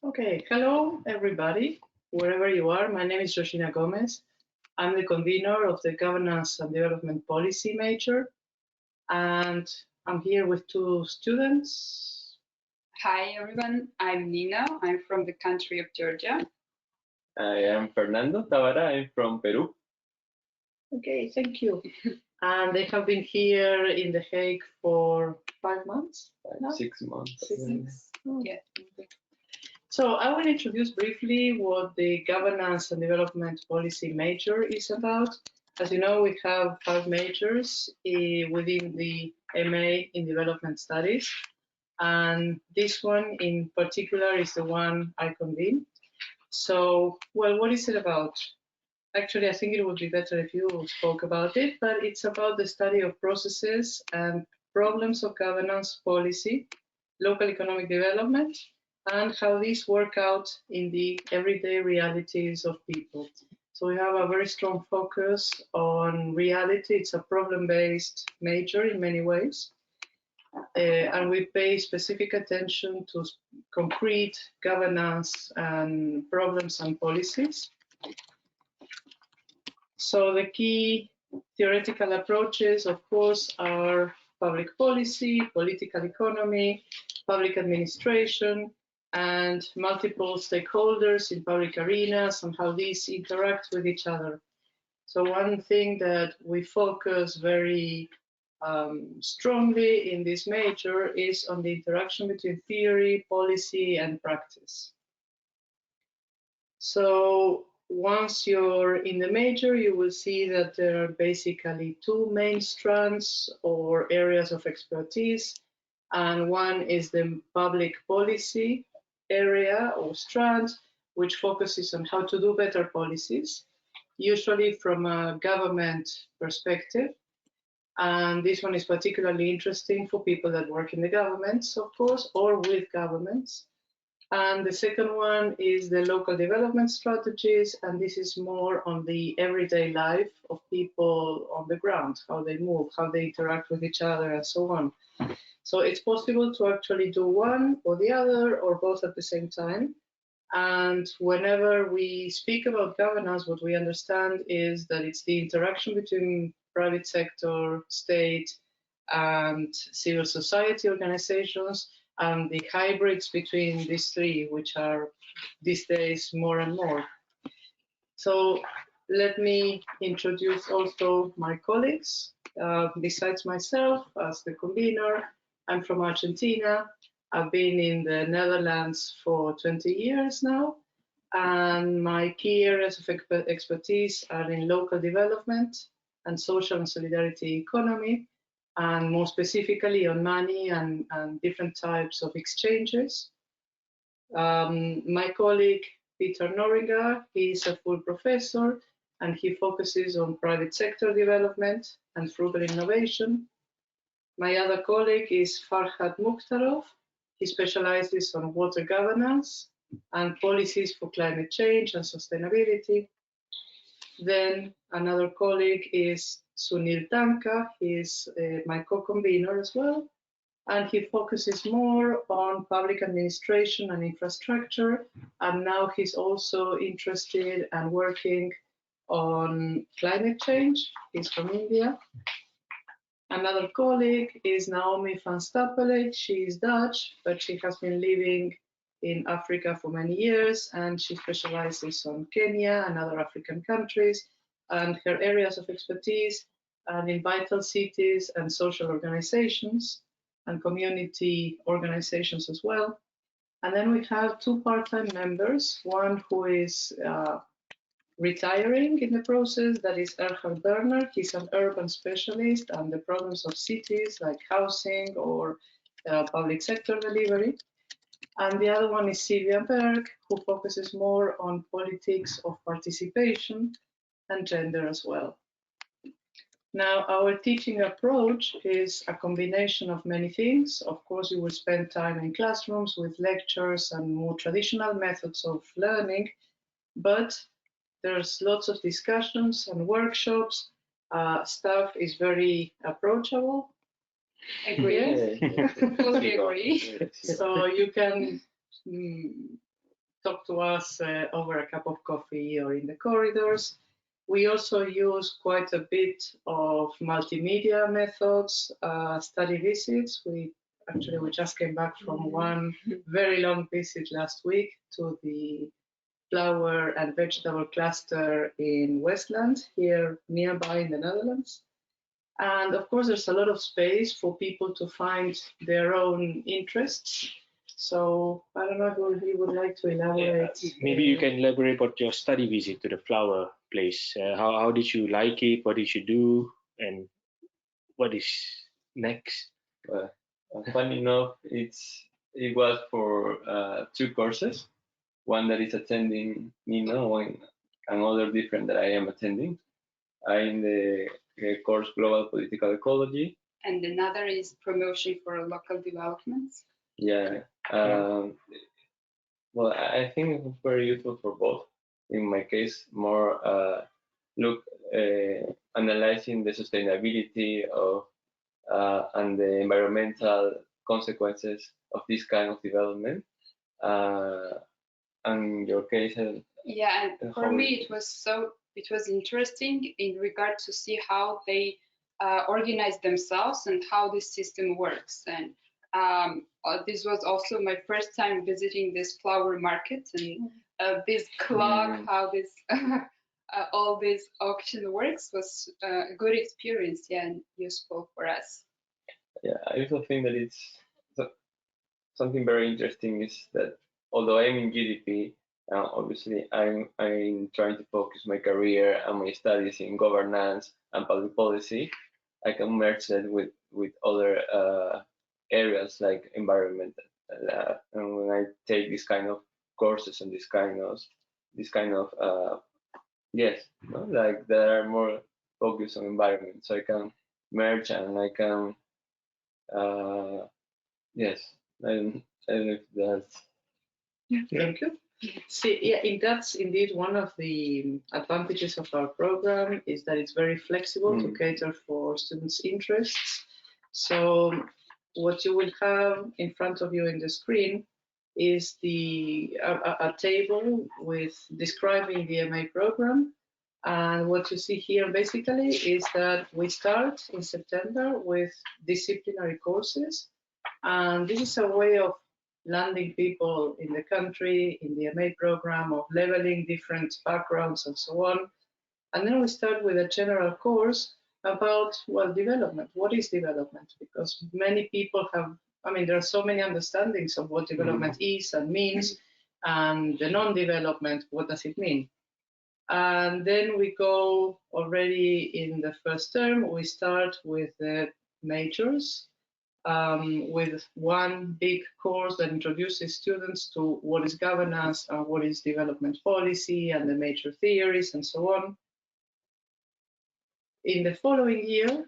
Okay, hello everybody, wherever you are. My name is Georgina Gomez. I'm the convener of the Governance and Development Policy Major, and I'm here with two students. Hi everyone, I'm Nina. I'm from the country of Georgia. I am Fernando Tavara. I'm from Peru. Okay, thank you. And they have been here in The Hague for 5 months? now? 6 months. 6 months. Yeah. So I will introduce briefly what the Governance and Development Policy Major is about. As you know, we have 5 majors within the MA in Development Studies. And this one in particular is the one I convene. So, well, what is it about? Actually, I think it would be better if you spoke about it, but it's about the study of processes and problems of governance policy, local economic development, and how these work out in the everyday realities of people. So we have a very strong focus on reality. It's a problem-based major in many ways. And we pay specific attention to concrete governance and problems and policies. So the key theoretical approaches, of course, are public policy, political economy, public administration, and multiple stakeholders in public arenas and how these interact with each other. So one thing that we focus very strongly in this major is on the interaction between theory, policy, and practice. So once you're in the major, you will see that there are basically 2 main strands or areas of expertise. And one is the public policy area or strand, which focuses on how to do better policies, usually from a government perspective. And this one is particularly interesting for people that work in the governments, of course, or with governments. And the second one is the local development strategies, and this is more on the everyday life of people on the ground, how they move, how they interact with each other, and so on. So it's possible to actually do one or the other, or both at the same time. And whenever we speak about governance, what we understand is that it's the interaction between private sector, state, and civil society organizations, and the hybrids between these 3, which are these days more and more. So let me introduce also my colleagues. Besides myself, as the convener, I'm from Argentina. I've been in the Netherlands for 20 years now, and my key areas of expertise are in local development and social and solidarity economy, and more specifically on money and different types of exchanges. My colleague, Peter Norringa, he's a full professor, and he focuses on private sector development and frugal innovation. My other colleague is Farhad Mukhtarov. He specializes on water governance and policies for climate change and sustainability. Then another colleague is Sunil Tanka. He's my co-convener as well, and he focuses more on public administration and infrastructure, and now he's also interested and working on climate change. He's from India. Another colleague is Naomi van Stappelen. She is Dutch, but she has been living in Africa for many years, and she specializes on Kenya and other African countries, and her areas of expertise are in vital cities and social organizations and community organizations as well. And then we have 2 part-time members, one who is retiring in the process, that is Erhard Berner. He's an urban specialist on the problems of cities like housing or public sector delivery. And the other one is Sylvia Berg, who focuses more on politics of participation and gender as well. Now, our teaching approach is a combination of many things. Of course, you will spend time in classrooms with lectures and more traditional methods of learning, but there's lots of discussions and workshops. Staff is very approachable. Agree. Totally agree. So you can talk to us over a cup of coffee or in the corridors. We also use quite a bit of multimedia methods, study visits. We just came back from one very long visit last week to the flower and vegetable cluster in Westland, here nearby in the Netherlands. And of course, there's a lot of space for people to find their own interests. So I don't know if you would like to elaborate. Maybe you can elaborate about your study visit to the flower place. How did you like it? What did you do? And what is next? Funny enough, it was for 2 courses. One that is attending Nino and another different that I am attending. I'm in the course Global Political Ecology. And another is promotion for local developments. Yeah. Well, I think it's very useful for both. In my case, more analyzing the sustainability of and the environmental consequences of this kind of development. And in your case, yeah, and for me it was interesting in regard to see how they organize themselves and how this system works. And this was also my first time visiting this flower market and this clock, how this all this auction works was a good experience, yeah, and useful for us. Yeah, I also think that it's something very interesting is that although I'm in GDP, obviously I'm trying to focus my career and my studies in governance and public policy. I can merge that with other areas like environment. And when I take this kind of courses and this kind of yes, no, like that are more focused on environment, so I can merge and I can yes, I don't know if that's. Thank you. See, yeah, that's indeed one of the advantages of our program is that it's very flexible to cater for students' interests. So what you will have in front of you in the screen is a table with describing the MA program. And what you see here basically is that we start in September with disciplinary courses. And this is a way of landing people in the country, in the MA program, of leveling different backgrounds and so on. And then we start with a general course about, well, development. What is development? Because many people have, there are so many understandings of what development is and means, and the non-development, what does it mean? And then we go already in the first term, we start with the majors, with one big course that introduces students to what is governance and what is development policy and the major theories and so on. In the following year,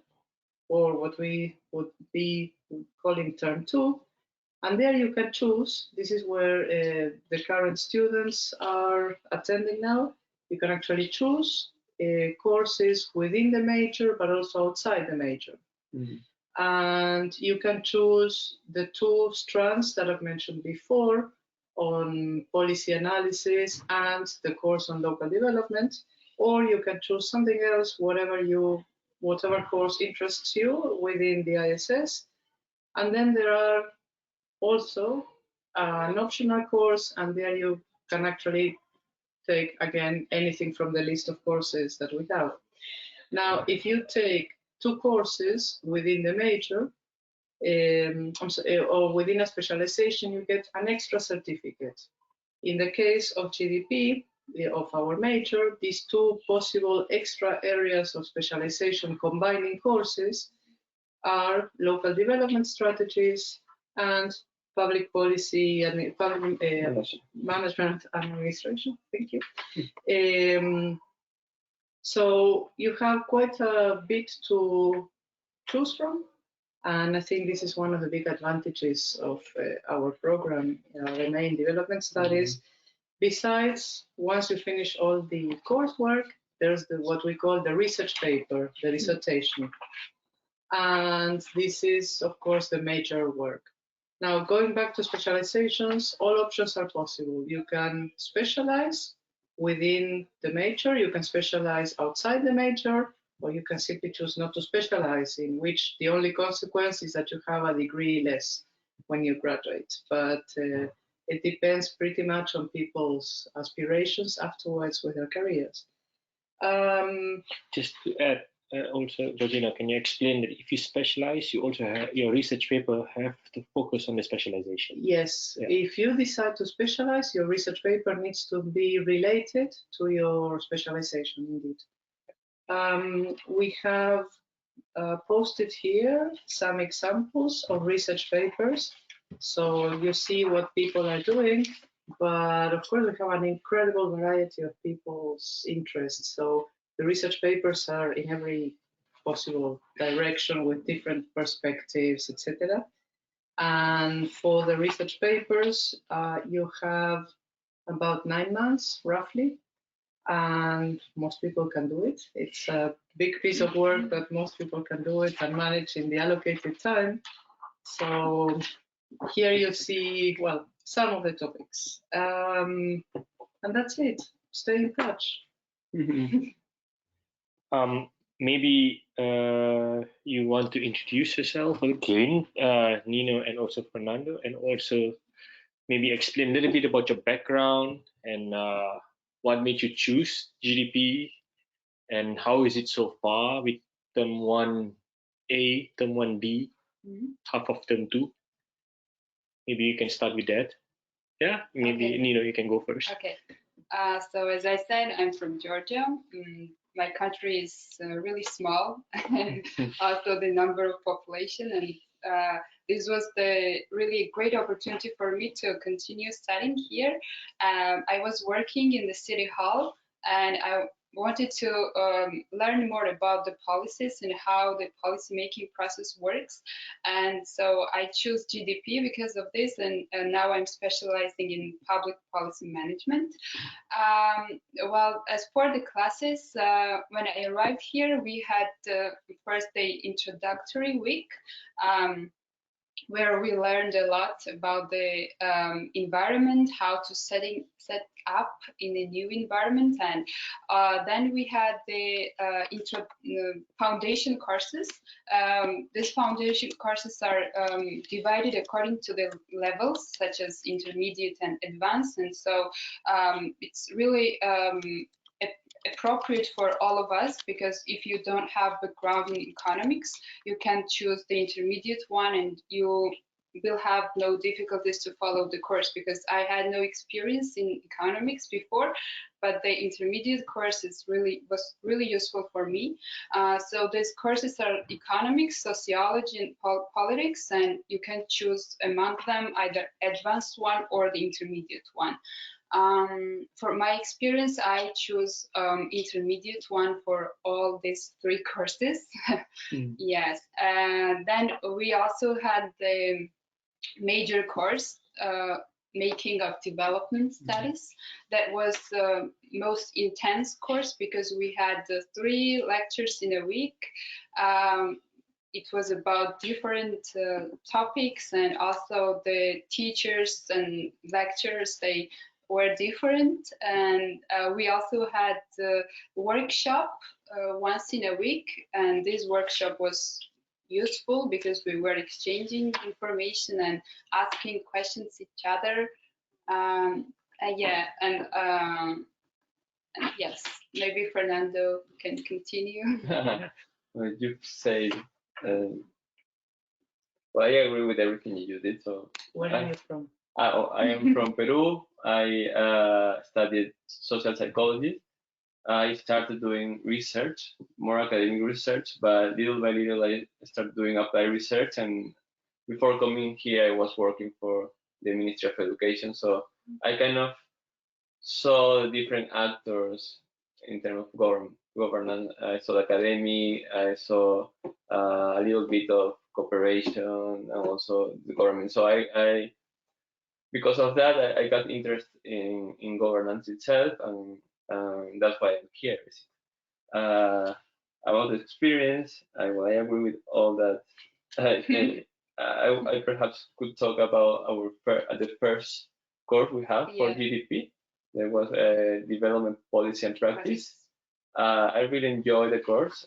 or what we would be calling term 2, and there you can choose, this is where the current students are attending now, you can actually choose courses within the major but also outside the major. And you can choose the 2 strands that I've mentioned before on policy analysis and the course on local development, or you can choose something else, whatever course interests you within the ISS. And then there are also an optional course, and there you can actually take, again, anything from the list of courses that we have. Now, if you take 2 courses within the major, or within a specialization, you get an extra certificate. In the case of GDP, of our major, these 2 possible extra areas of specialization combining courses are local development strategies and public policy and public management and administration. Thank you. So you have quite a bit to choose from, and I think this is one of the big advantages of our program, the main development studies. Besides, once you finish all the coursework, there's what we call the research paper, the dissertation. And this is, of course, the major work. Now, going back to specializations, all options are possible. You can specialize within the major, you can specialize outside the major, or you can simply choose not to specialize, in which the only consequence is that you have a degree less when you graduate. But it depends pretty much on people's aspirations afterwards with their careers. Just to add, also, Georgina, can you explain that if you specialize, you also have your research paper have to focus on the specialization? Yes, Yeah. If you decide to specialize, your research paper needs to be related to your specialization, indeed. We have posted here some examples of research papers. So you see what people are doing, but of course we have an incredible variety of people's interests. So the research papers are in every possible direction with different perspectives, etc. And for the research papers, you have about 9 months roughly, and most people can do it. It's a big piece of work that most people can do it and manage in the allocated time. So here you see, well, some of the topics. And that's it. Stay in touch. Maybe you want to introduce yourself again, Nino, and also Fernando, and also maybe explain a little bit about your background and what made you choose GDP, and how is it so far with term 1A, term 1B, half of term 2. Maybe you can start with that. Yeah, maybe okay. Nino, you can go first. Okay. So as I said, I'm from Georgia. My country is really small, and also the number of population, and this was the really great opportunity for me to continue studying here. I was working in the city hall, and I wanted to learn more about the policies and how the policy making process works. And so I chose GDP because of this, and now I'm specializing in public policy management. Well, as for the classes, when I arrived here, we had first the introductory week, where we learned a lot about the environment, how to set up in a new environment, and then we had the foundation courses. These foundation courses are divided according to the levels, such as intermediate and advanced, and so it's really appropriate for all of us, because if you don't have background in economics, you can choose the intermediate one and you will have no difficulties to follow the course, because I had no experience in economics before, but the intermediate course was really useful for me. So these courses are economics, sociology, and politics, and you can choose among them either advanced one or the intermediate one. For my experience, I choose intermediate one for all these 3 courses. Yes, and then we also had the major course, making of development studies. That was the most intense course, because we had 3 lectures in a week. It was about different topics, and also the teachers and lecturers, they were different, and we also had the workshop once in a week, and this workshop was useful because we were exchanging information and asking questions each other. Yeah, and yes, maybe Fernando can continue. Well, you've said, well, I agree with everything you did. So where are you from? I am from Peru. I studied social psychology. I started doing research, more academic research, but little by little I started doing applied research. And before coming here, I was working for the Ministry of Education. So I kind of saw the different actors in terms of governance. I saw the academy, I saw a little bit of cooperation, and also the government. So I because of that, I got interested in governance itself, and that's why I'm here. About the experience, I agree with all that I perhaps could talk about the first course we have for GDP. There was a development policy and practice. I really enjoyed the course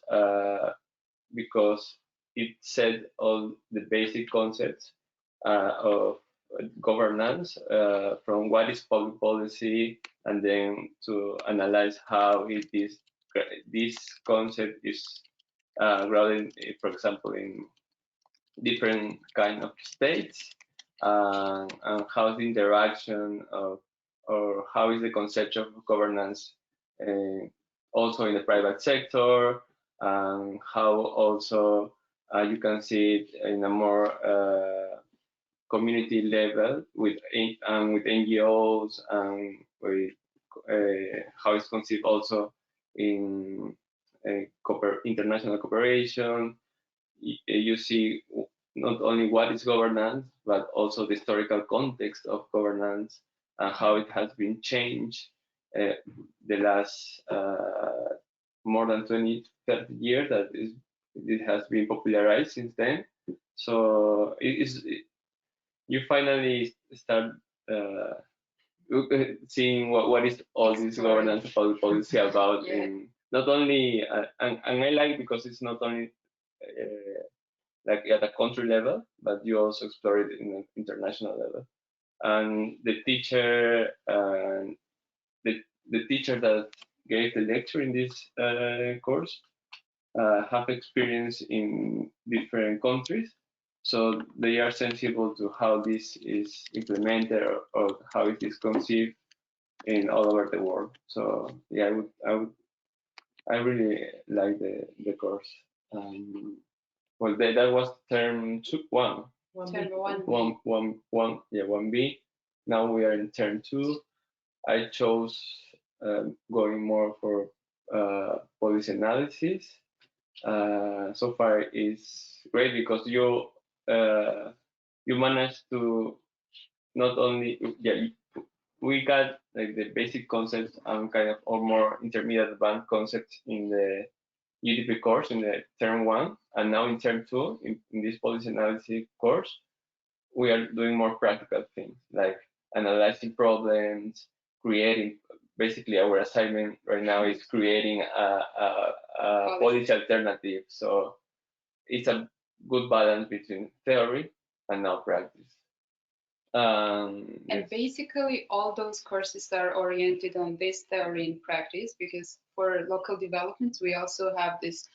because it said all the basic concepts of governance, from what is public policy, and then to analyze how this concept is grounded, for example, in different kind of states, and how the interaction of, or how is the conception of governance also in the private sector, and how also you can see it in a more community level with NGOs, and with how it's conceived also in international cooperation. You see not only what is governance, but also the historical context of governance and how it has been changed the last more than 20, 30 years that it has been popularized since then. So you finally start seeing what is all this governance and public policy about. In not only, and I like because it's not only like at a country level, but you also explore it in an international level. And the teacher that gave the lecture in this course have experience in different countries, so they are sensible to how this is implemented, or how it is conceived in all over the world. So yeah, I really like the course. Well, that was term 1. Term 1. Yeah, 1B. Now we are in term 2. I chose going more for policy analysis. So far is great because you managed to not only we got like the basic concepts and kind of or more intermediate advanced concepts in the GDP course in the term 1, and now in term 2 in this policy analysis course we are doing more practical things like analyzing problems, creating. Basically, our assignment right now is creating a policy alternative. So it's a good balance between theory and now practice. And basically, all those courses are oriented on this theory and practice, because for local development, we also have this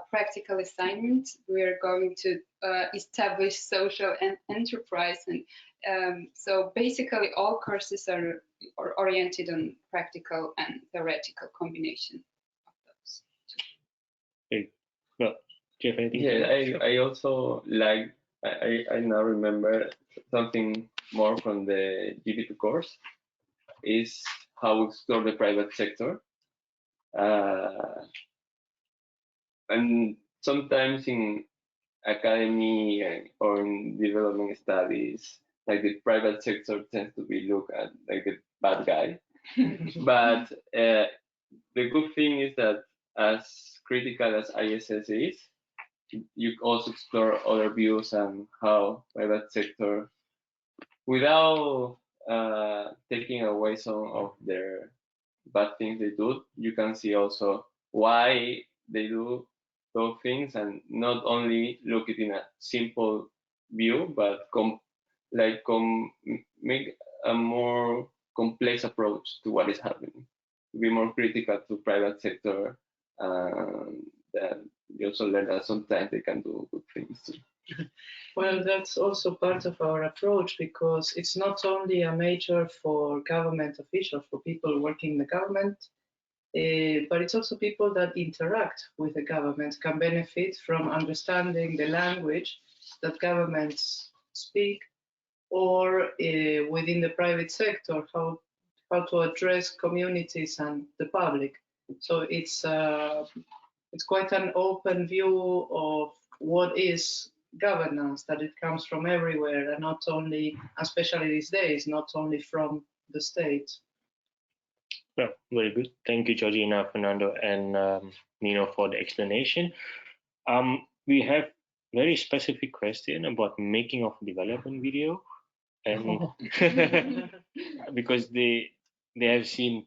practical assignment. We are going to establish social enterprise, and so basically all courses are oriented on practical and theoretical combination of those. Okay. Well, do you have anything? Yeah, I also like. I now remember something more from the GDP course is how we explore the private sector. And sometimes in academy or in development studies, like the private sector tends to be looked at like the bad guy. But the good thing is that as critical as ISS is, you also explore other views and how private sector, without taking away some of their bad things they do, you can see also why they do those things, and not only look it in a simple view, but make a more complex approach to what is happening. Be more critical to private sector, then you also learn that sometimes they can do good things too. Well, that's also part of our approach, because it's not only a major for government officials, for people working in the government, but it's also people that interact with the government can benefit from understanding the language that governments speak, or within the private sector, how to address communities and the public. So it's quite an open view of what is governance, that it comes from everywhere, and not only, especially these days, not only from the state. Well, very good. Thank you, Georgina, Fernando, and Nino for the explanation. We have very specific question about making of development video, and because they have seen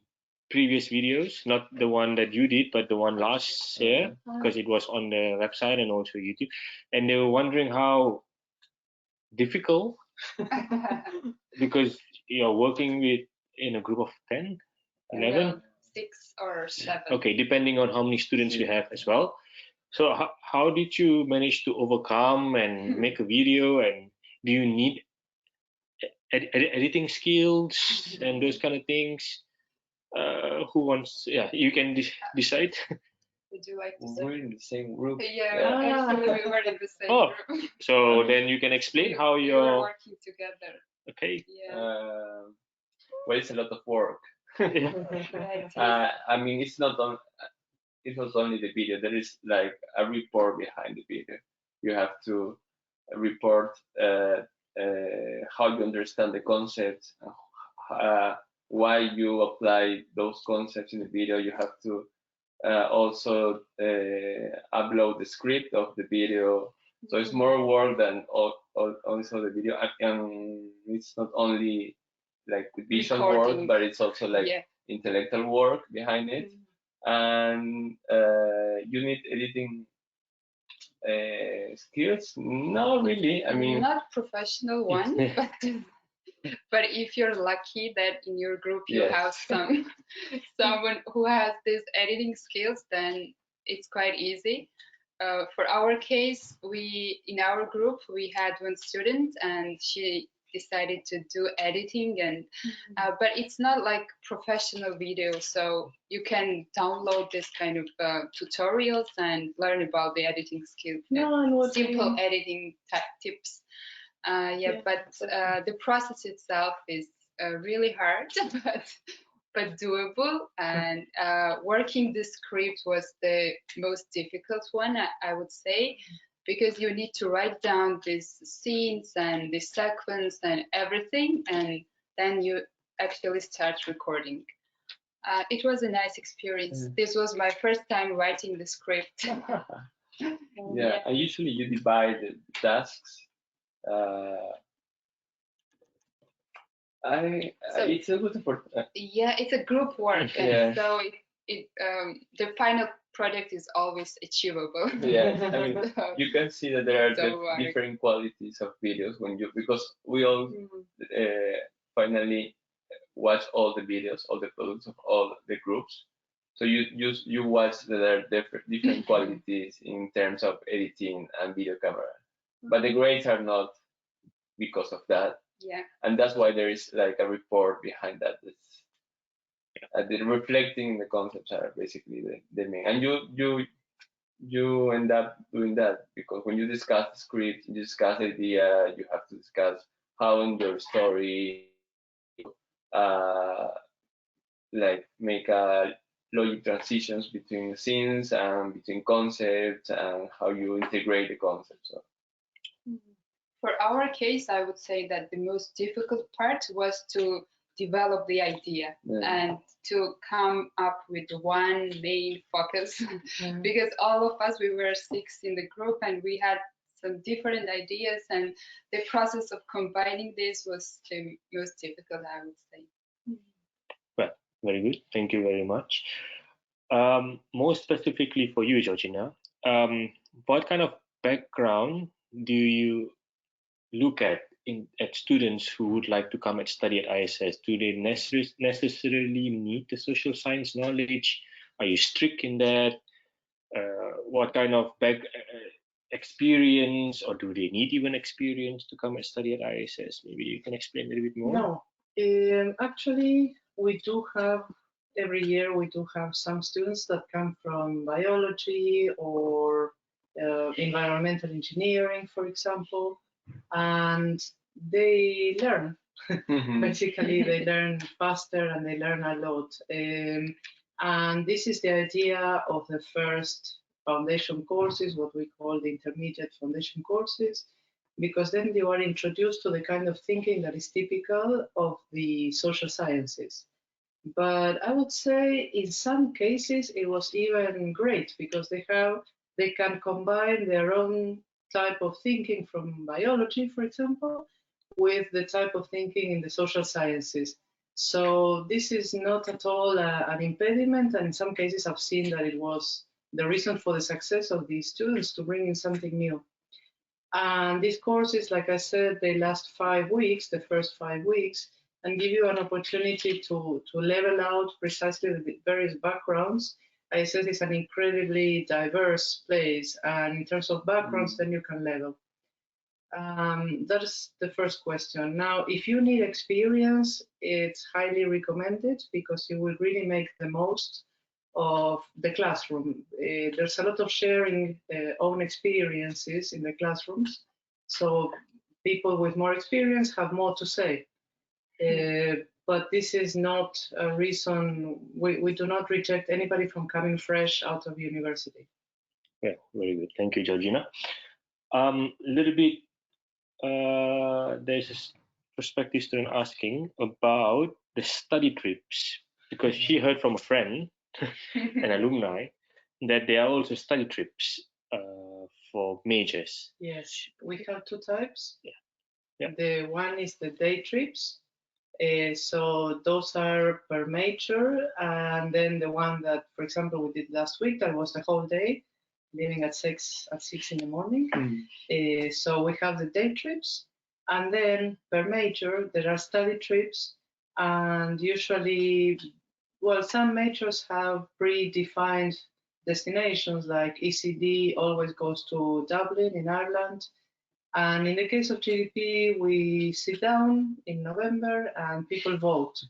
previous videos, not the one that you did, but the one last year, because it was on the website and also YouTube, and they were wondering how difficult, because you're working with in a group of 10, 11, 6 or 7. okay, depending on how many students you have as well. So how did you manage to overcome and make a video, and do you need editing skills and those kind of things? Who wants? Yeah, you can decide. Would you like to say? We're in the same group. Yeah, actually we were in the same group. So then you can explain how we you're were working together. Okay. Yeah. Well, it's a lot of work. I mean, it's not only the video. There is like a report behind the video. You have to report how you understand the concepts, why you apply those concepts in the video. You have to also upload the script of the video. So it's more work than also the video. And it's not only like the visual work, but it's also like intellectual work behind it. And you need editing skills? No, really. I mean, not professional one, but if you're lucky that in your group you have someone who has these editing skills, then it's quite easy. For our case, in our group we had one student and she decided to do editing, and but it's not like professional video, so you can download this kind of tutorials and learn about the editing skills, simple editing tips. But the process itself is really hard, but doable. And working the script was the most difficult one, I would say, because you need to write down these scenes and the sequence and everything, and then you actually start recording. It was a nice experience. This was my first time writing the script. Yeah, and usually you divide the tasks. It's a good opportunity. Yeah, it's a group work, and so the final product is always achievable. Yeah, I mean, you can see that there are different qualities of videos because we all finally watch all the videos, all the products of all the groups. So you watch that there are different qualities in terms of editing and video camera, but the grades are not because of that. Yeah. And that's why there is like a report behind that. The reflecting the concepts are basically the main. And you end up doing that because when you discuss the script, you discuss the idea, you have to discuss how in your story like make logic transitions between scenes and between concepts and how you integrate the concepts. So. For our case, I would say that the most difficult part was to develop the idea and to come up with one main focus because all of us, we were 6 in the group and we had some different ideas, and the process of combining this was the most difficult, I would say. Well, very good. Thank you very much. More specifically for you, Georgina, what kind of background do you look at students who would like to come and study at ISS? Do they necessarily need the social science knowledge? Are you strict in that? What kind of experience, or do they need even experience to come and study at ISS? Maybe you can explain a little bit more. No, actually, we do have every year we do have some students that come from biology or environmental engineering, for example. And they learn. Basically, they learn faster and they learn a lot. And this is the idea of the first foundation courses, what we call the intermediate foundation courses, because then you are introduced to the kind of thinking that is typical of the social sciences. But I would say in some cases it was even great because they can combine their own type of thinking from biology, for example, with the type of thinking in the social sciences. So this is not at all an impediment, and in some cases I've seen that it was the reason for the success of these students to bring in something new. And these courses, like I said, they last 5 weeks, the first 5 weeks, and give you an opportunity to level out precisely the various backgrounds. ISS is an incredibly diverse place, and in terms of backgrounds, then you can level. That is the first question. Now, if you need experience, it's highly recommended because you will really make the most of the classroom. There's a lot of sharing own experiences in the classrooms. So people with more experience have more to say. But this is not a reason, we do not reject anybody from coming fresh out of university. Yeah, very good. Thank you, Georgina. A little bit, there's a prospective student asking about the study trips, because she heard from a friend, an alumni, that there are also study trips for majors. Yes, we have two types. Yeah. The one is the day trips. So those are per major, and then the one that, for example, we did last week, that was the whole day, leaving at 6 in the morning. So we have the day trips, and then per major there are study trips, and usually, well, some majors have predefined destinations, like ECD always goes to Dublin in Ireland. And in the case of GDP, we sit down in November and people vote.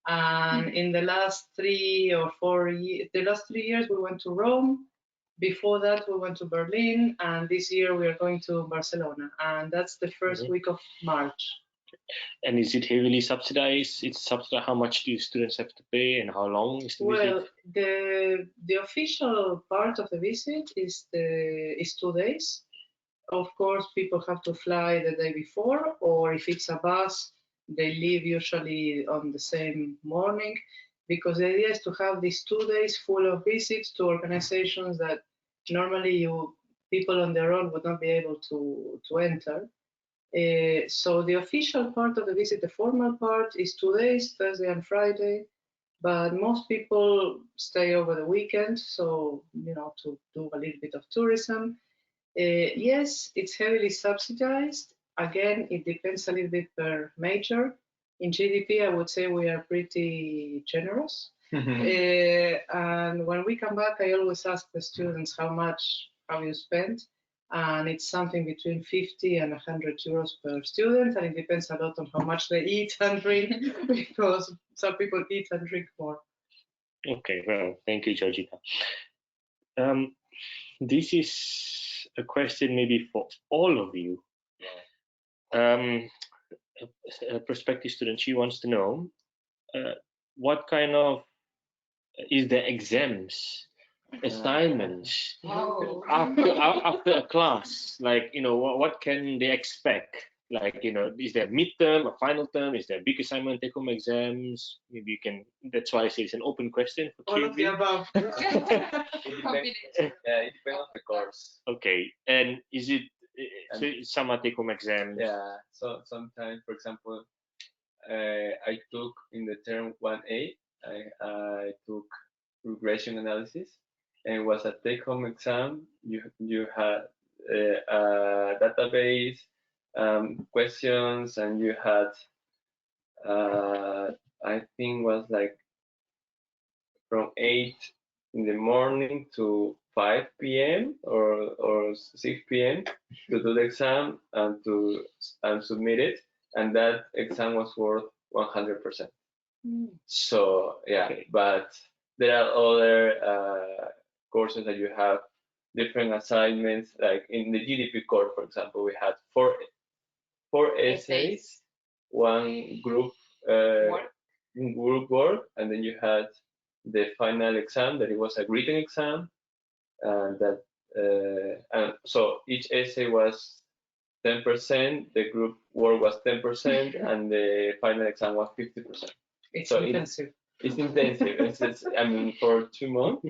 And in the last 3 or 4 years, the last 3 years, we went to Rome. Before that, we went to Berlin. And this year, we are going to Barcelona. And that's the first week of March. And is it heavily subsidized? It's subsidized. How much do students have to pay, and how long is the visit? Well, the official part of the visit is 2 days. Of course, people have to fly the day before, or if it's a bus, they leave usually on the same morning, because the idea is to have these 2 days full of visits to organizations that normally people on their own would not be able to enter. So the official part of the visit, the formal part, is 2 days, Thursday and Friday, but most people stay over the weekend, so, to do a little bit of tourism. Yes, it's heavily subsidized. Again, it depends a little bit per major. In GDP, I would say we are pretty generous. And when we come back, I always ask the students, how much have you spent? And it's something between 50 and 100 euros per student. And it depends a lot on how much they eat and drink, because some people eat and drink more. Okay, well, thank you, Georgina. This is a question maybe for all of you. A prospective student, she wants to know what kind of is the exams, assignments after a class, like, what can they expect? Like, is there midterm, a final term? Is there big assignment, take-home exams? Maybe you can, that's why I say it's an open question for All of the above. It depends on the course. Okay, and is it, so some are take-home exams? Yeah, so sometimes, for example, I took in the term 1A, I took regression analysis, and it was a take-home exam. You had a database, questions, and you had I think was like from 8 in the morning to 5 p.m. or 6 p.m. to do the exam and submit it, and that exam was worth 100%. So yeah, okay. But there are other courses that you have different assignments. Like in the GDP course, for example, we had four essays, one group work, and then you had the final exam that it was a written exam, and that and so each essay was 10%, the group work was 10%, and the final exam was 50%. It's so intensive. It's intensive. It's I mean, for 2 months,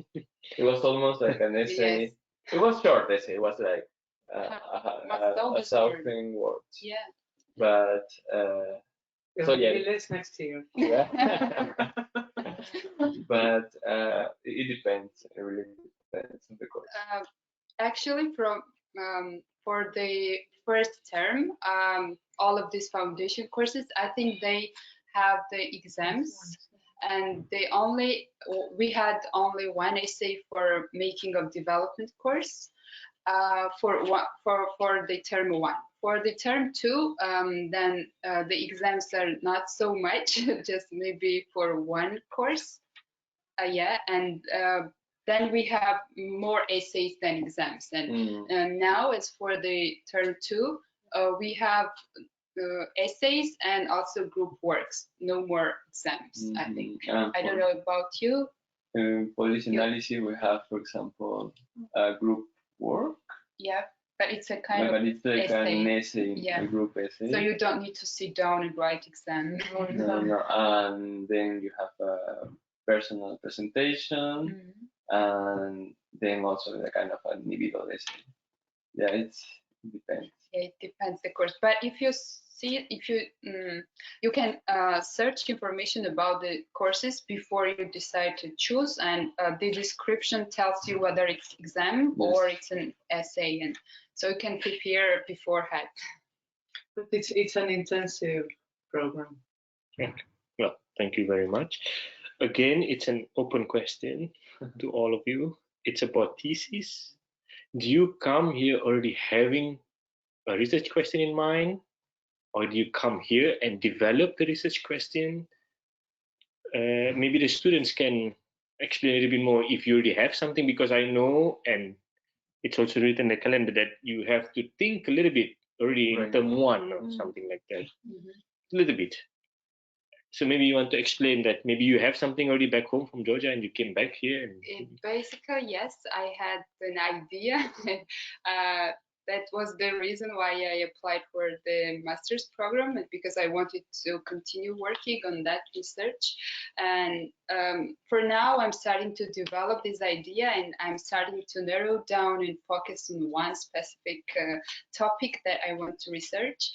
it was almost like an essay. Yes. It was short essay. It was like 1,000 words. Yeah. But so yeah, less next year. yeah. But it depends. It really depends on the course. Actually, for the first term, all of these foundation courses, I think they have the exams, and we had only one essay for making of development course for the term 1. For the term 2, then the exams are not so much, just maybe for one course. Yeah, and then we have more essays than exams. And now, as for the term 2, we have essays and also group works. No more exams, I think. I don't know about you. In policy analysis, we have, for example, a group work. Yeah, but it's a kind of but it's like essay. an essay, Yeah. a group essay. So you don't need to sit down and write exam. No. And then you have a personal presentation, and then also the kind of an individual essay. Yeah, it depends. Yeah, it depends the course. But if you see, you can search information about the courses before you decide to choose, and the description tells you whether it's exam or it's an essay, and so you can prepare beforehand. But it's an intensive program. Okay. Well, thank you very much. Again, it's an open question to all of you. It's about thesis. Do you come here already having a research question in mind, or do you come here and develop the research question? Maybe the students can explain a little bit more if you already have something, because I know, and it's also written in the calendar, that you have to think a little bit already in term 1 or something like that. A little bit. So maybe you want to explain that maybe you have something already back home from Georgia and you came back here. And basically, yes, I had an idea. That was the reason why I applied for the master's program, because I wanted to continue working on that research. And for now, I'm starting to develop this idea, and I'm starting to narrow down and focus on one specific topic that I want to research.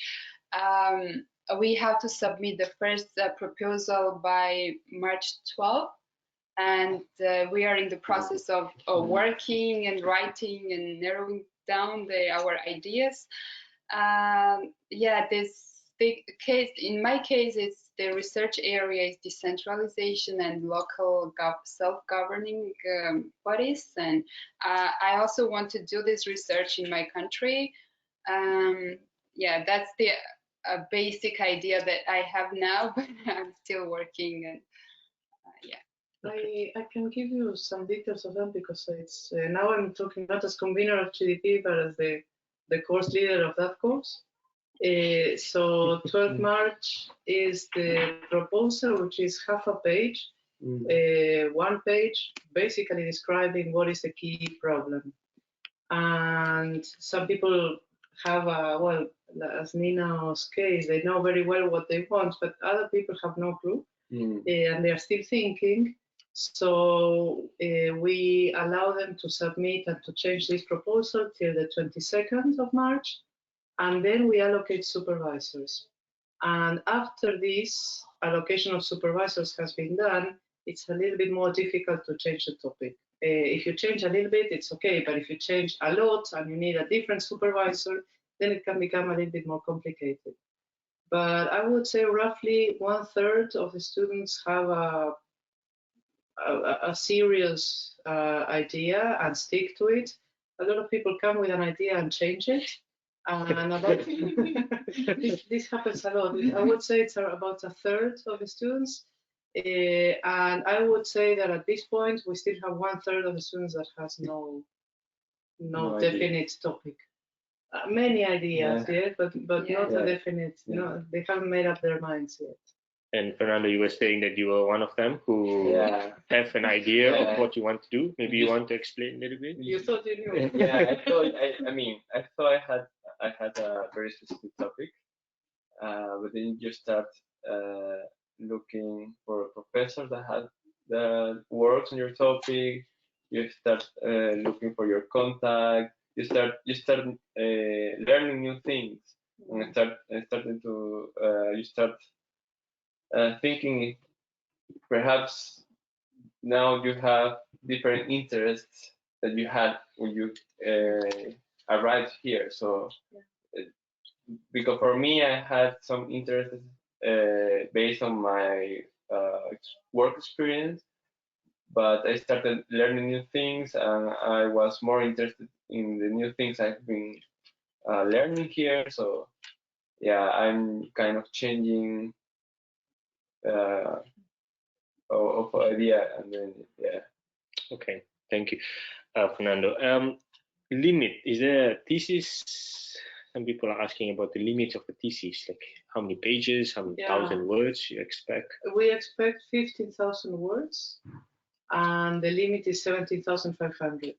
We have to submit the first proposal by March 12th. And we are in the process of working and writing and narrowing down our ideas. Yeah, in my case, it's the research area is decentralization and local self-governing bodies. And I also want to do this research in my country. Yeah, that's the basic idea that I have now, but I'm still working. And yeah. I can give you some details of that, because it's now I'm talking not as convener of GDP, but as the course leader of that course. So 12 March is the proposal, which is half a page, 1 page, basically describing what is the key problem. And some people have well, as Nina's case, they know very well what they want, but other people have no clue, and they are still thinking. So we allow them to submit and to change this proposal till the 22nd of March, and then we allocate supervisors. And after this allocation of supervisors has been done, it's a little bit more difficult to change the topic. If you change a little bit, it's okay, but if you change a lot and you need a different supervisor, then it can become a little bit more complicated. But I would say roughly 1/3 of the students have a serious idea and stick to it. A lot of people come with an idea and change it. And about this happens a lot. I would say it's about 1/3 of the students. And I would say that at this point, we still have 1/3 of the students that has no definite topic. Many ideas, yeah, but not a definite, no, they haven't made up their minds yet. And Fernando, you were saying that you were one of them who have an idea of what you want to do. Maybe you want to explain a little bit? You thought you knew. Yeah, I thought I had a very specific topic, but then you start looking for professors that works on your topic. You start looking for your contact. you start learning new things, and you start thinking perhaps now you have different interests that you had when you arrived here. So because for me, I had some interests based on my work experience, but I started learning new things, and I was more interested in the new things I've been learning here. So yeah, I'm kind of changing of idea, and then yeah. Okay, thank you, Fernando. Limit, is there a thesis? Some people are asking about the limits of a thesis, like how many pages, how many thousand words you expect? We expect 15,000 words, and the limit is 17,500.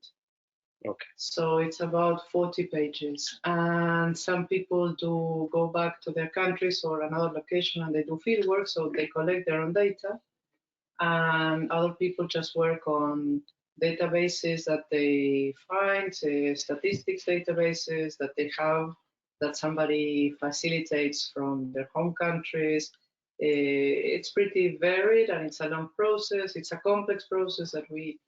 Okay. So it's about 40 pages. And some people do go back to their countries or another location and they do field work, so they collect their own data. And other people just work on databases that they find, statistics databases that they have, that somebody facilitates from their home countries. It's pretty varied, and it's a long process. It's a complex process that we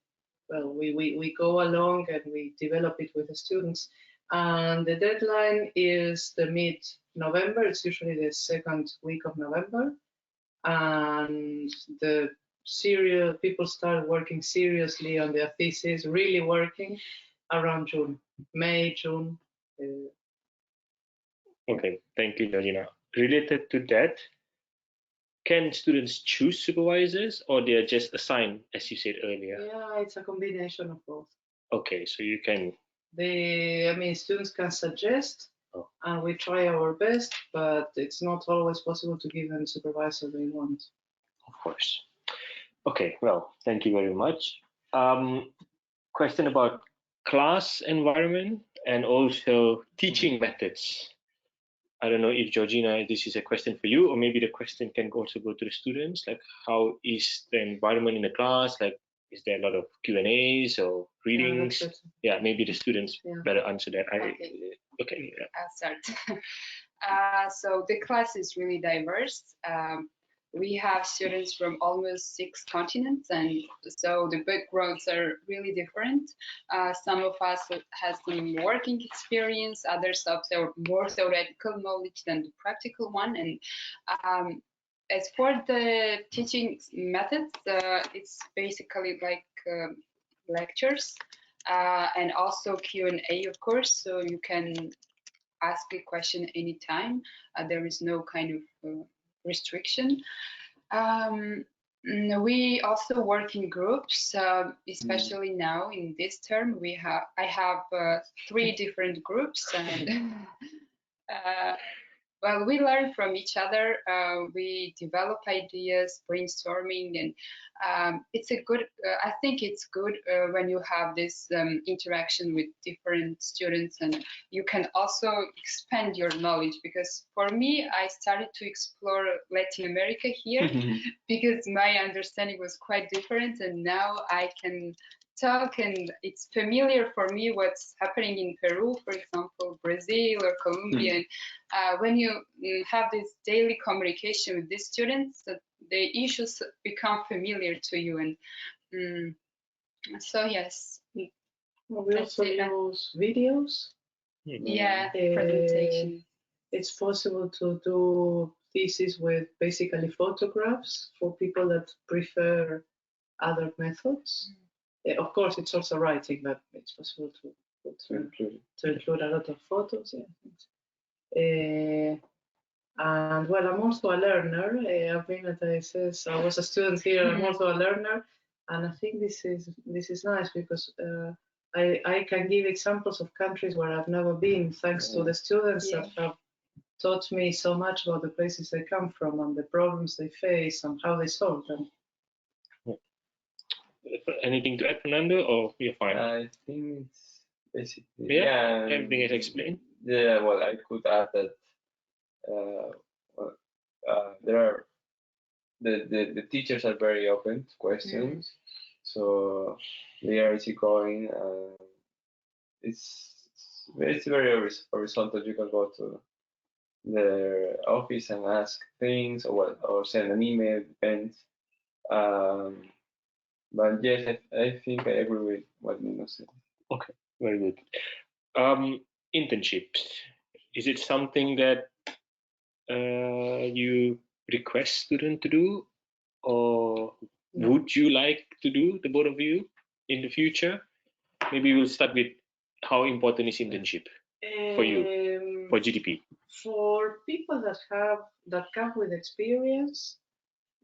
go along and we develop it with the students. And the deadline is the mid-November. It's usually the second week of November. And the people start working seriously on their thesis, really working around June, May, June. Okay, thank you, Georgina. Related to that, can students choose supervisors, or they are just assigned, as you said earlier? Yeah, it's a combination of both. Okay, so you can. Students can suggest, and we try our best, but it's not always possible to give them supervisor they want. Of course. Okay, well, thank you very much. Question about class environment and also teaching methods. I don't know if Georgina, this is a question for you, or maybe the question can also go to the students. Like, how is the environment in the class? Like, is there a lot of Q&As or readings? Yeah, maybe the students better answer that. Okay. Yeah. I'll start. So the class is really diverse. We have students from almost 6 continents, and so the backgrounds are really different. Some of us has some working experience, others have more theoretical knowledge than the practical one. And as for the teaching methods, it's basically like lectures and also Q&A, of course, so you can ask a question anytime. There is no kind of restriction. We also work in groups, especially now in this term. I have 3 different groups, and well, we learn from each other. We develop ideas, brainstorming, and it's a good. I think it's good when you have this interaction with different students, and you can also expand your knowledge. Because for me, I started to explore Latin America here because my understanding was quite different, and now I can talk, and it's familiar for me what's happening in Peru, for example, Brazil or Colombia. When you have this daily communication with these students, the issues become familiar to you. And so yes. We also use videos. Yeah, presentation. It's possible to do thesis with basically photographs for people that prefer other methods. Of course, it's also writing, but it's possible to include a lot of photos. Yeah. And well, I'm also a learner. I've been at ISS. I was a student here. I'm also a learner, and I think this is nice because I can give examples of countries where I've never been, thanks to the students that have taught me so much about the places they come from and the problems they face and how they solve them. Anything to add, Fernando, or you're fine? I think it's basically everything is explained. Yeah, well, I could add that there are the teachers are very open to questions, so they are easygoing. It's it's very horizontal. You can go to their office and ask things, or send an email, depends. But yes, I think I agree with what Nino said. Okay, very good. Internships. Is it something that you request students to do, or would you like to do, the both of you, in the future? Maybe we'll start with how important is internship for you, for GDP? For people that come with experience,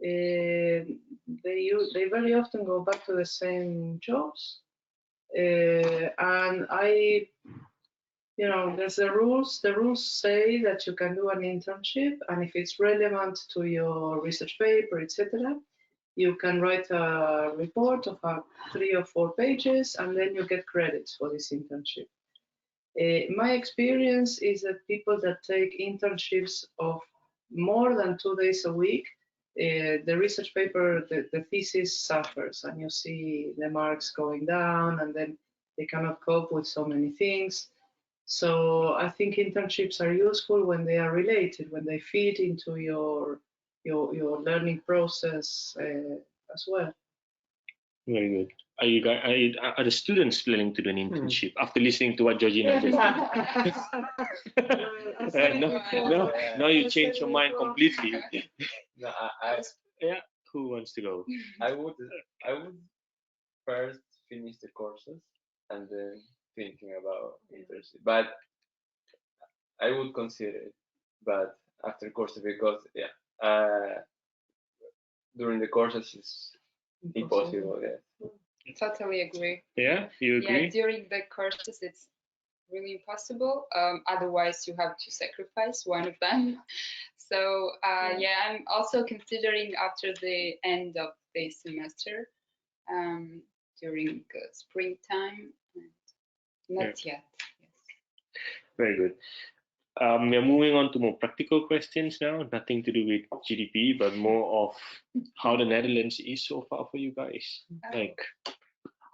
they very often go back to the same jobs, and there's the rules. The rules say that you can do an internship, and if it's relevant to your research paper, etc., you can write a report of 3 or 4 pages, and then you get credits for this internship. My experience is that people that take internships of more than 2 days a week, the research paper, the thesis suffers, and you see the marks going down, and then they cannot cope with so many things. So I think internships are useful when they are related, when they feed into your learning process as well. Very good. Are the students planning to do an internship after listening to what Georgina just said? No, you changed your mind completely. No, Yeah, who wants to go? I would first finish the courses and then thinking about internship. But I would consider it, but after courses, because during the courses it's impossible. Yeah. Totally agree. Yeah, you agree? Yeah, during the courses it's really impossible. Otherwise, you have to sacrifice one of them. So yeah, I'm also considering after the end of the semester, during springtime. Not yet. Yes. Very good. We are moving on to more practical questions now. Nothing to do with GDP, but more of how the Netherlands is so far for you guys. Like,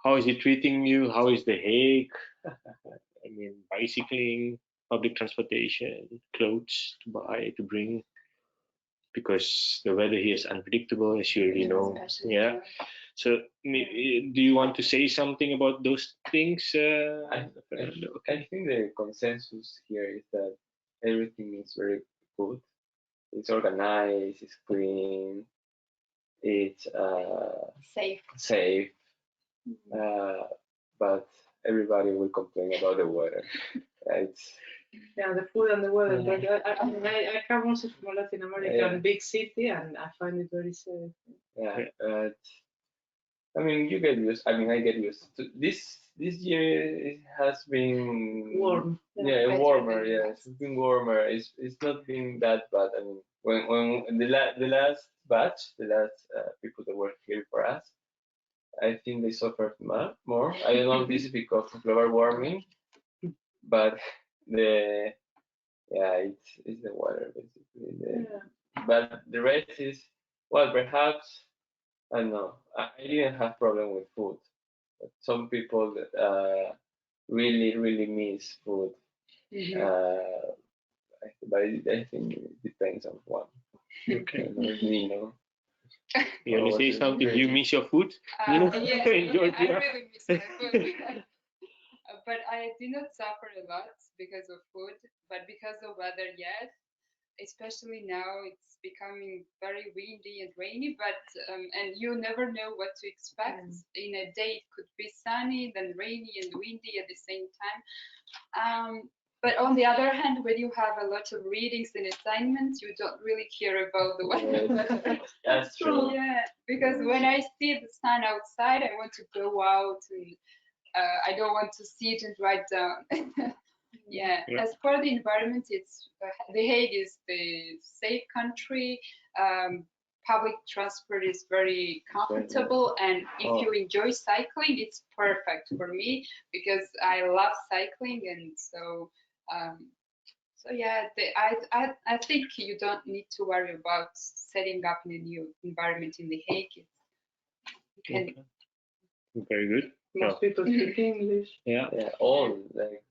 how is it treating you? How is The Hague? I mean, bicycling, public transportation, clothes to buy, to bring, because the weather here is unpredictable, as you already know. Yeah. So, do you want to say something about those things? I think the consensus here is that everything is very good. It's organized, it's clean, it's safe. But everybody will complain about the weather. Yeah, the food and the weather. Yeah. But I come also from a Latin American big city, and I find it very safe. Yeah, but I mean, you get used. I mean, I get used to this. This year it has been warm. Yeah, warmer. Yes, it's been warmer. It's not been that bad. I mean, when the last batch, the last people that worked here for us, I think they suffered more. I don't know if this is because of global warming, but it's the water basically. But the rest is, well, perhaps I don't know. I didn't have problem with food, but some people really miss food. But I think it depends on one. Okay. You know. You want to say something? You miss your food? Yes, I really miss my food. But I do not suffer a lot because of food, but because of weather, yes. Especially now, it's becoming very windy and rainy, but and you never know what to expect. In a day, it could be sunny, then rainy and windy at the same time. But on the other hand, when you have a lot of readings and assignments, you don't really care about the weather. That's true. Yeah, because when I see the sun outside, I want to go out, and I don't want to sit and write down. Yeah. As for the environment, it's The Hague is the safe country. Public transport is very comfortable, and if you enjoy cycling, it's perfect for me because I love cycling, and so yeah, I think you don't need to worry about setting up in a new environment in The Hague. Very good. Most people speak English. Yeah. All like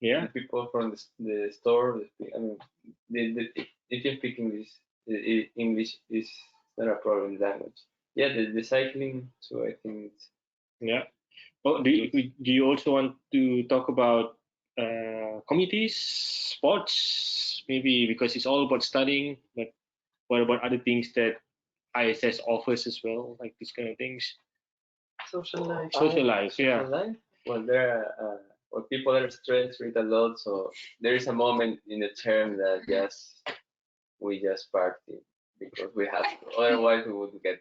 Yeah. People from the store. I mean, if you speak English, English is not a problem language. Yeah, the cycling. So I think it's Yeah. Oh, do you also want to talk about committees, sports? Maybe because it's all about studying, but what about other things that ISS offers as well, like these kind of things? Social life. Social life, yeah. social life. Well, there are well, people are stressed, read a lot, so there is a moment in the term that we just party because we have to. Otherwise, we would get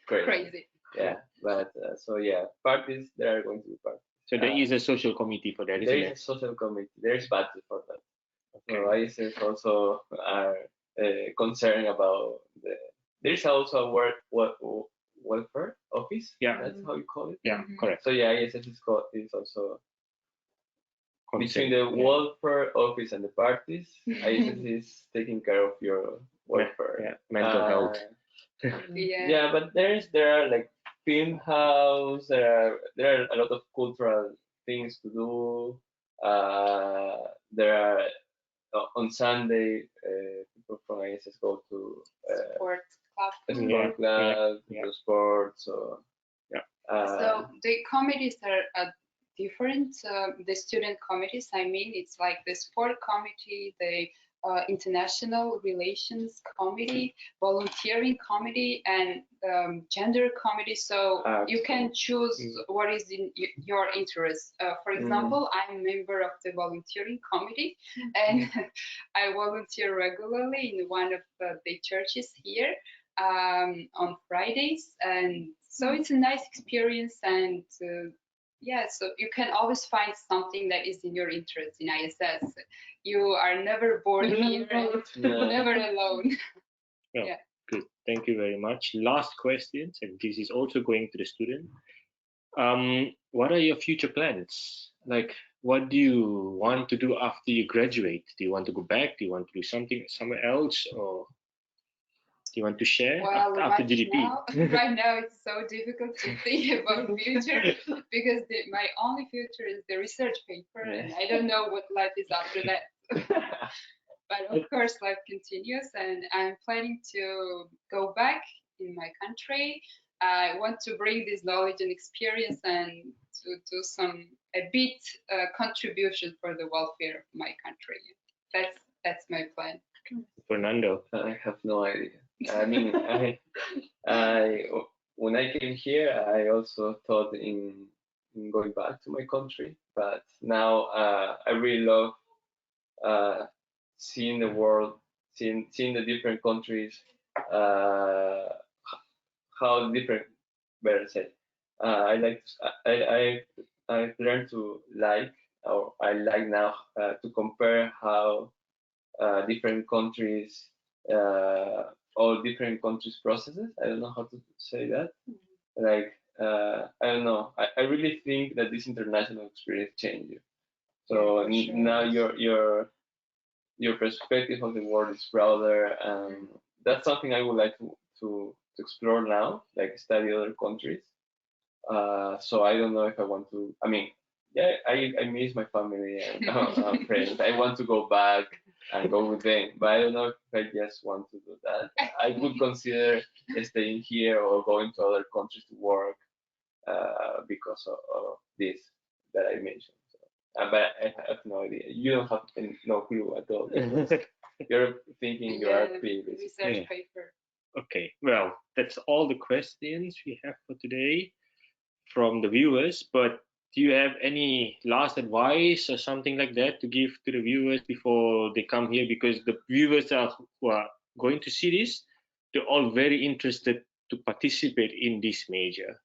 crazy. Crazy. Yeah, but so yeah, parties there are going to be parties. So there is a social committee for that, There isn't is a it? social committee. There is budget for that. So Okay. ISS also are concerned about the. There is also a welfare office. Yeah. That's how you call it. Yeah, correct. So yeah, ISS is also between Consent, the yeah. welfare office and the parties. ISS is taking care of your welfare. Yeah, mental health. Yeah. Yeah, but there are like film house. There are a lot of cultural things to do. There are on Sunday people from ISS go to Sports club. a sport club, to sports. So yeah. So the committees are different. The student committees, I mean, it's like the sport committee, the international relations committee, volunteering committee, and gender committee. So you can choose what is in your interest. For example, I'm a member of the volunteering committee, and I volunteer regularly in one of the churches here on Fridays, and so it's a nice experience. And yeah, so you can always find something that is in your interest in ISS. You are never bored here, and never alone. Well, yeah. Good. Thank you very much. Last questions, and this is also going to the student. What are your future plans? Like, what do you want to do after you graduate? Do you want to go back? Do you want to do something somewhere else, or do you want to share after GDP? Right now, it's so difficult to think about future because my only future is the research paper, and I don't know what life is after that. But of course, life continues, and I'm planning to go back in my country. I want to bring this knowledge and experience and to do a bit contribution for the welfare of my country. That's my plan. Fernando, I have no idea. I mean, I when I came here, I also thought in going back to my country, but now I really love seeing the world, seeing the different countries, how different. Better said, I like I've learned to like, or I like now to compare how different countries, all different countries' processes. I don't know how to say that. Like I don't know. I really think that this international experience changed you. So sure. Now your perspective of the world is broader, and that's something I would like to explore now, like study other countries. So I don't know if I want to. I mean, yeah, I miss my family and friends. I want to go back and go with them, but I don't know if I just want to do that. I would consider staying here or going to other countries to work because of this that I mentioned. But I have no idea. You don't have no clue at all. You're thinking your RP, research paper. Okay, well, that's all the questions we have for today from the viewers. But do you have any last advice or something like that to give to the viewers before they come here? Because the viewers who are going to see this, they're all very interested to participate in this major.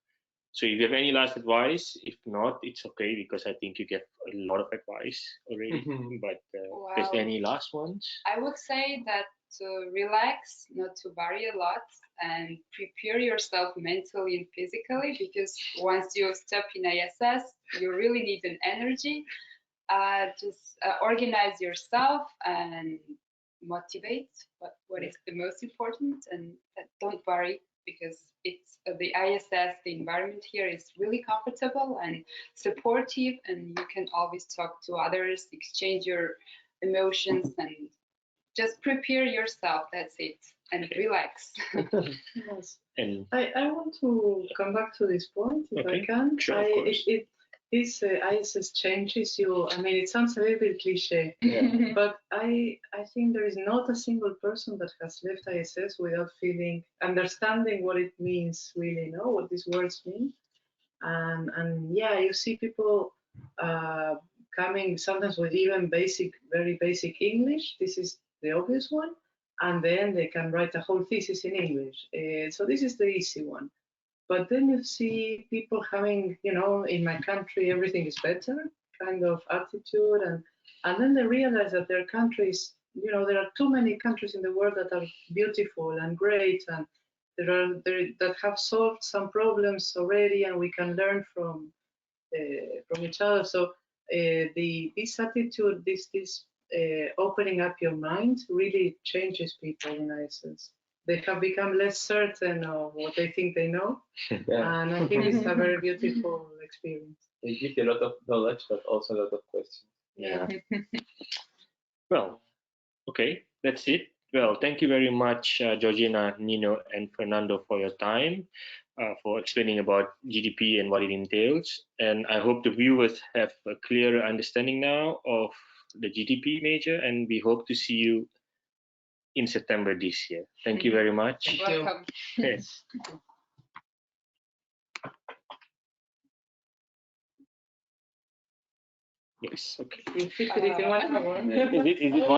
So if you have any last advice, if not, it's okay, because I think you get a lot of advice already. But if there's any last ones? I would say that to relax, not to worry a lot, and prepare yourself mentally and physically, because once you step in ISS, you really need an energy. Just organize yourself and motivate what is the most important, and don't worry. because it's the ISS, the environment here is really comfortable and supportive, and you can always talk to others, exchange your emotions, and just prepare yourself. That's it, and relax. Yes. And I want to come back to this point if Okay, I can. sure, of course. This ISS changes you. I mean, it sounds a little bit cliche, Yeah. but I think there is not a single person that has left ISS without understanding what it means, really, know what these words mean. And yeah, you see people coming sometimes with even very basic English. This is the obvious one. And then they can write a whole thesis in English. So this is the easy one. But then you see people having, in my country, everything is better kind of attitude. And then they realize that their countries, there are too many countries in the world that are beautiful and great. And that have solved some problems already, and we can learn from each other. So this attitude, this opening up your mind really changes people in ISS. They have become less certain of what they think they know, Yeah. and I think it's a very beautiful experience. They give you a lot of knowledge, but also a lot of questions. yeah. Well, okay, that's it. Well, thank you very much, Georgina, Nino, and Fernando for your time, for explaining about GDP and what it entails. And I hope the viewers have a clearer understanding now of the GDP major, and we hope to see you in September this year. Thank you very much. Thank you. Welcome. Yes. Yes. Okay. You fit it in 1 hour. Is it